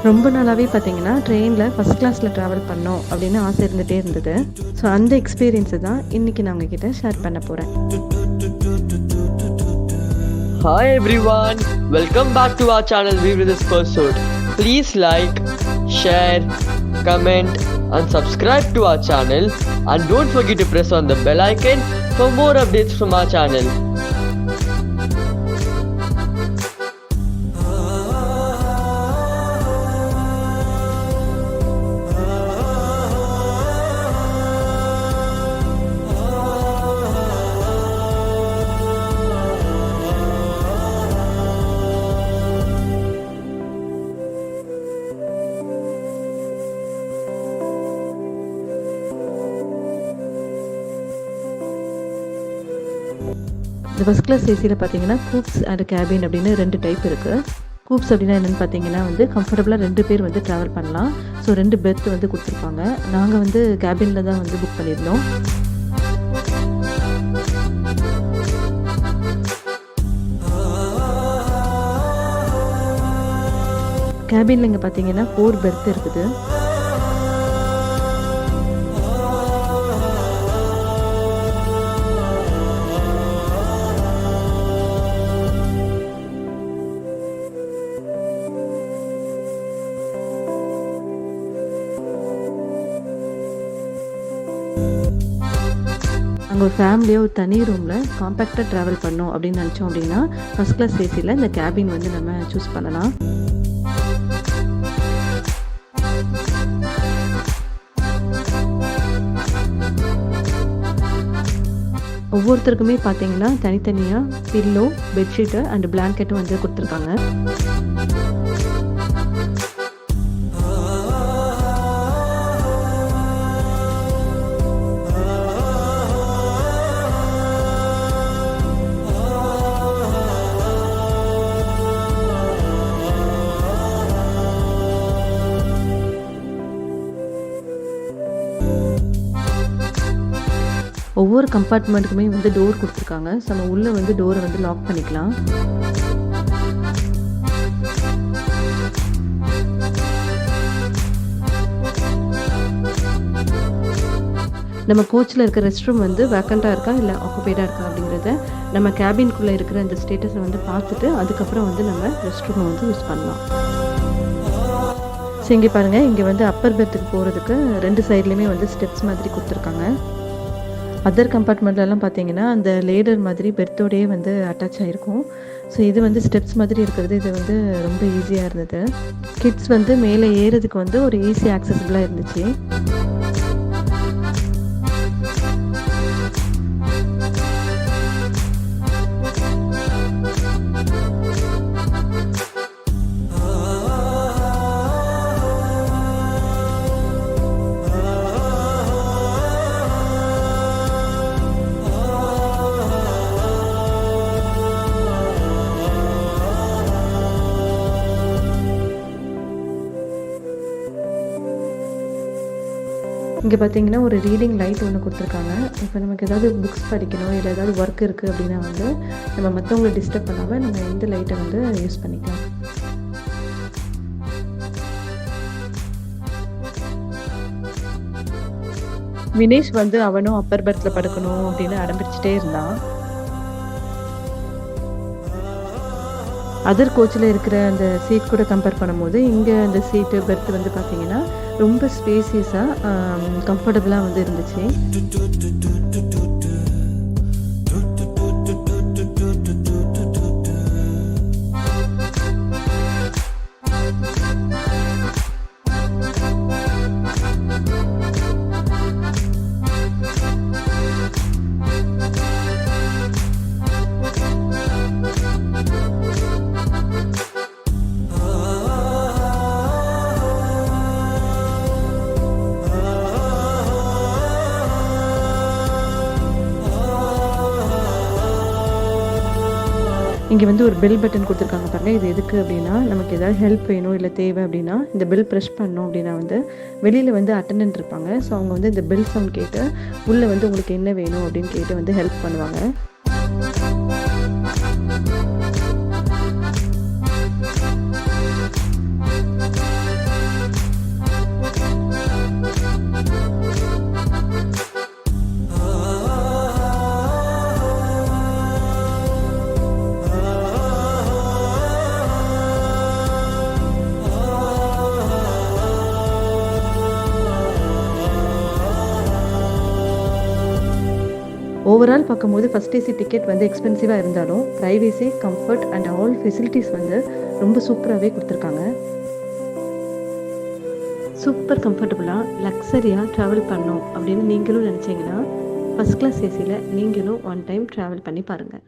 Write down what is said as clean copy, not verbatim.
ரொம்ப நாளாவே பார்த்தீங்கன்னா, ட்ரெயின்ல ஃபர்ஸ்ட் கிளாஸ்ல ட்ராவல் பண்ணணும் அப்படின்னு ஆசை இருந்துட்டே இருந்தது. ஸோ அந்த எக்ஸ்பீரியன்ஸ தான் இன்னைக்கு நான் உங்ககிட்ட ஷேர் பண்ண போறேன். Hi everyone, welcome back to our channel View with this Pursuit. Please like, share, comment and subscribe to our channel and don't forget to press on the bell icon for more updates from our channel. இந்த first class ஏசியில் பார்த்தீங்கன்னா Koops and cabin அப்படின்னு 2 type இருக்குது. Koops அப்படின்னா என்னென்னு பார்த்தீங்கன்னா வந்து கம்ஃபர்டபுளாக 2 பேர் வந்து ட்ராவல் பண்ணலாம். ஸோ 2 பெர்த் வந்து கொடுத்துருப்பாங்க. நாங்கள் வந்து கேபினில் தான் வந்து புக் பண்ணியிருந்தோம். கேபினில் இங்கே பார்த்தீங்கன்னா 4 பெர்த் இருக்குது. அங்கே ஒரு ஃபேமிலியாக ஒரு தனி ரூமில் காம்பேக்டாக ட்ராவல் பண்ணோம் அப்படின்னு நினச்சோம் அப்படின்னா ஃபர்ஸ்ட் கிளாஸ் ஏசியில் இந்த கேபின் வந்து நம்ம சூஸ் பண்ணலாம். ஒவ்வொருத்தருக்குமே பார்த்தீங்கன்னா தனித்தனியாக பில்லோ, பெட்ஷீட்டு அண்ட் பிளாங்கெட்டும் வந்து கொடுத்துருக்காங்க. ஒவ்வொரு கம்பார்ட்மெண்ட்டுக்குமே வந்து டோர் கொடுத்துருக்காங்க. ஸோ நம்ம உள்ளே வந்து டோரை வந்து லாக் பண்ணிக்கலாம். நம்ம கோச்சில் இருக்க ரெஸ்ட் ரூம் வந்து வேக்கண்ட்டாக இருக்கா இல்லை ஆக்குபைடாக இருக்கா அப்படிங்கிறத நம்ம கேபின்குள்ளே இருக்கிற அந்த ஸ்டேட்டஸை வந்து பார்த்துட்டு அதுக்கப்புறம் வந்து நம்ம ரெஸ்ட் ரூமை வந்து யூஸ் பண்ணலாம். ஸோ இங்கே பாருங்கள், இங்கே வந்து அப்பர் பெர்த்துக்கு போகிறதுக்கு 2 சைட்லேயுமே வந்து ஸ்டெப்ஸ் மாதிரி கொடுத்துருக்காங்க. அதர் கம்பார்ட்மெண்ட்லலாம் பார்த்தீங்கன்னா அந்த லேடர் மாதிரி பெர்த்தோடையே வந்து அட்டாச் ஆகிருக்கும். ஸோ இது வந்து ஸ்டெப்ஸ் மாதிரி இருக்கிறது, இது வந்து ரொம்ப ஈஸியாக இருந்தது. கிட்ஸ் வந்து மேலே ஏறதுக்கு வந்து ஒரு ஈஸி ஆக்சசிபிளாக இருந்துச்சு. இங்கே பார்த்தீங்கன்னா ஒரு ரீடிங் லைட் ஒன்று கொடுத்துருக்காங்க. இப்போ நமக்கு ஏதாவது புக்ஸ் படிக்கணும் இல்லை ஏதாவது ஒர்க் இருக்குது அப்படின்னா வந்து நம்ம மற்றவங்களை டிஸ்டர்ப் பண்ணாமல் நம்ம இந்த லைட்டை வந்து யூஸ் பண்ணிக்கலாம். வினேஷ் வந்து அவனும் அப்பர் பெர்த்தில் படுக்கணும் அப்படின்னு அடம்பிடிச்சிட்டே இருந்தான். அதர் கோச்சில் இருக்கிற அந்த சீட் கூட கம்பேர் பண்ணும்போது இங்கே அந்த சீட்டு பெர்த் வந்து பார்த்தீங்கன்னா ரொம்ப ஸ்பேசியஸாக கம்ஃபர்டபுளாக வந்து இருந்துச்சு. இங்கே வந்து ஒரு பெல் பட்டன் கொடுத்துருக்காங்க பாருங்கள். இது எதுக்கு அப்படின்னா நமக்கு ஏதாவது ஹெல்ப் வேணும் இல்லை தேவை அப்படின்னா இந்த பெல் ப்ரெஸ் பண்ணோம் அப்படின்னா வந்து வெளியில் வந்து அட்டெண்டன்ட் இருப்பாங்க. ஸோ அவங்க வந்து இந்த பெல் சவுண்ட் கேட்டு உள்ளே வந்து உங்களுக்கு என்ன வேணும் அப்படின்னு கேட்டு வந்து ஹெல்ப் பண்ணுவாங்க. ஓவரால் பார்க்கும்போது ஃபஸ்ட் ஏசி டிக்கெட் வந்து எக்ஸ்பென்சிவாக இருந்தாலும் privacy, comfort and all facilities வந்து ரொம்ப சூப்பராகவே கொடுத்துருக்காங்க. சூப்பர் கம்ஃபர்டபுளாக லக்ஸரியாக ட்ராவல் பண்ணோம் அப்படின்னு நீங்களும் நினச்சிங்கன்னா ஃபஸ்ட் கிளாஸ் ஏசியில் நீங்களும் ஒன் டைம் ட்ராவல் பண்ணி பாருங்கள்.